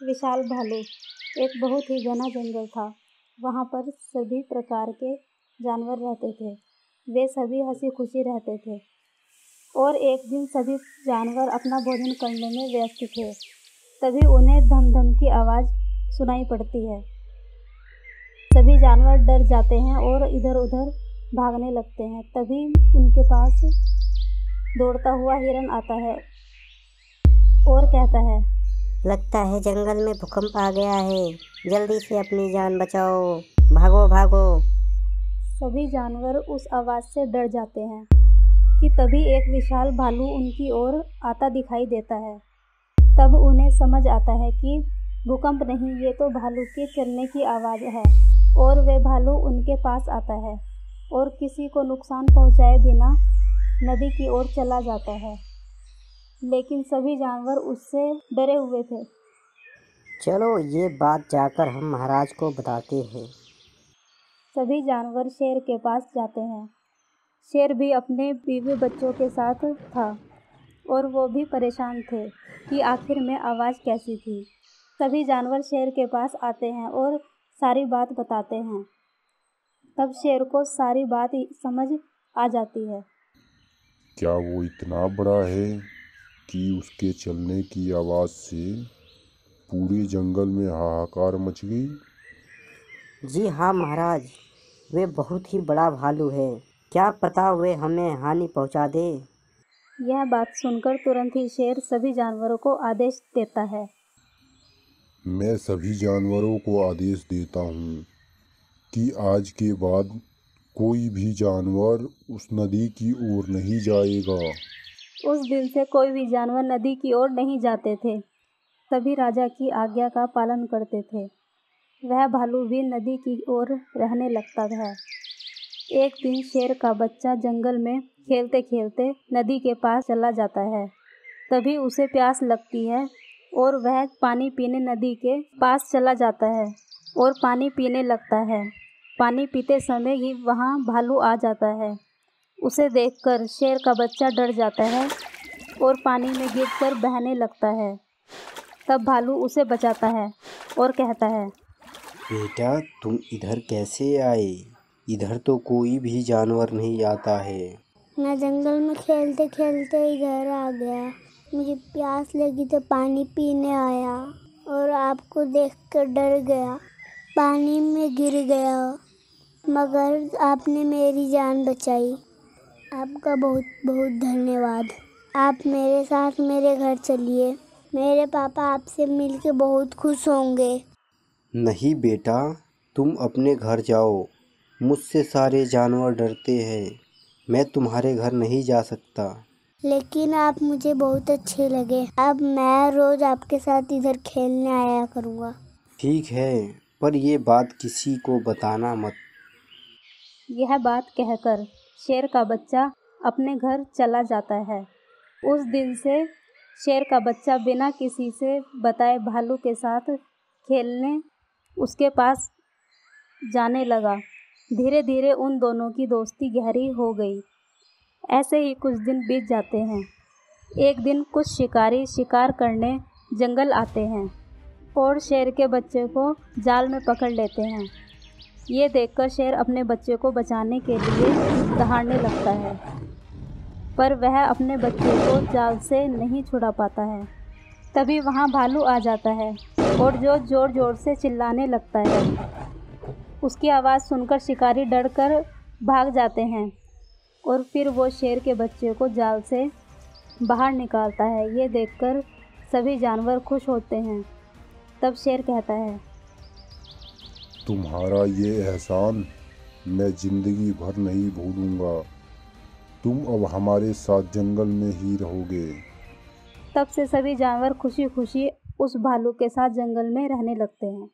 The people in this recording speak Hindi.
विशाल भालू। एक बहुत ही घना जंगल था। वहाँ पर सभी प्रकार के जानवर रहते थे। वे सभी हंसी खुशी रहते थे। और एक दिन सभी जानवर अपना भोजन करने में व्यस्त थे। तभी उन्हें धम धम की आवाज़ सुनाई पड़ती है। सभी जानवर डर जाते हैं और इधर उधर भागने लगते हैं। तभी उनके पास दौड़ता हुआ हिरन आता है और कहता है, लगता है जंगल में भूकंप आ गया है। जल्दी से अपनी जान बचाओ, भागो भागो। सभी जानवर उस आवाज़ से डर जाते हैं कि तभी एक विशाल भालू उनकी ओर आता दिखाई देता है। तब उन्हें समझ आता है कि भूकंप नहीं, ये तो भालू के चलने की आवाज़ है। और वे भालू उनके पास आता है और किसी को नुकसान पहुंचाए बिना नदी की ओर चला जाता है। लेकिन सभी जानवर उससे डरे हुए थे। चलो ये बात जाकर हम महाराज को बताते हैं। सभी जानवर शेर के पास जाते हैं। शेर भी अपने बीवी बच्चों के साथ था और वो भी परेशान थे कि आखिर में आवाज़ कैसी थी। सभी जानवर शेर के पास आते हैं और सारी बात बताते हैं। तब शेर को सारी बात समझ आ जाती है। क्या वो इतना बड़ा है कि उसके चलने की आवाज़ से पूरे जंगल में हाहाकार मच गई? जी हाँ महाराज, वे बहुत ही बड़ा भालू है। क्या पता वे हमें हानि पहुंचा दे। यह बात सुनकर तुरंत ही शेर सभी जानवरों को आदेश देता है। मैं सभी जानवरों को आदेश देता हूँ कि आज के बाद कोई भी जानवर उस नदी की ओर नहीं जाएगा। उस दिन से कोई भी जानवर नदी की ओर नहीं जाते थे। सभी राजा की आज्ञा का पालन करते थे। वह भालू भी नदी की ओर रहने लगता था। एक दिन शेर का बच्चा जंगल में खेलते खेलते नदी के पास चला जाता है। तभी उसे प्यास लगती है और वह पानी पीने नदी के पास चला जाता है और पानी पीने लगता है। पानी पीते समय ही वहाँ भालू आ जाता है। उसे देखकर शेर का बच्चा डर जाता है और पानी में गिरकर बहने लगता है। तब भालू उसे बचाता है और कहता है, बेटा तुम इधर कैसे आए? इधर तो कोई भी जानवर नहीं आता है। मैं जंगल में खेलते खेलते इधर आ गया। मुझे प्यास लगी तो पानी पीने आया और आपको देखकर डर गया, पानी में गिर गया, मगर आपने मेरी जान बचाई। आपका बहुत बहुत धन्यवाद। आप मेरे साथ मेरे घर चलिए। मेरे पापा आपसे मिलके बहुत खुश होंगे। नहीं बेटा, तुम अपने घर जाओ। मुझसे सारे जानवर डरते हैं। मैं तुम्हारे घर नहीं जा सकता। लेकिन आप मुझे बहुत अच्छे लगे। अब मैं रोज आपके साथ इधर खेलने आया करूँगा। ठीक है, पर ये बात किसी को बताना मत। यह बात कहकर शेर का बच्चा अपने घर चला जाता है। उस दिन से शेर का बच्चा बिना किसी से बताए भालू के साथ खेलने उसके पास जाने लगा। धीरे धीरे उन दोनों की दोस्ती गहरी हो गई। ऐसे ही कुछ दिन बीत जाते हैं। एक दिन कुछ शिकारी शिकार करने जंगल आते हैं और शेर के बच्चे को जाल में पकड़ लेते हैं। ये देखकर शेर अपने बच्चे को बचाने के लिए दहाड़ने लगता है, पर वह अपने बच्चे को जाल से नहीं छुड़ा पाता है। तभी वहाँ भालू आ जाता है और जो ज़ोर ज़ोर से चिल्लाने लगता है। उसकी आवाज़ सुनकर शिकारी डरकर भाग जाते हैं और फिर वो शेर के बच्चे को जाल से बाहर निकालता है। ये देखकर सभी जानवर खुश होते हैं। तब शेर कहता है, तुम्हारा ये एहसान मैं जिंदगी भर नहीं भूलूंगा। तुम अब हमारे साथ जंगल में ही रहोगे। तब से सभी जानवर खुशी खुशी उस भालू के साथ जंगल में रहने लगते हैं।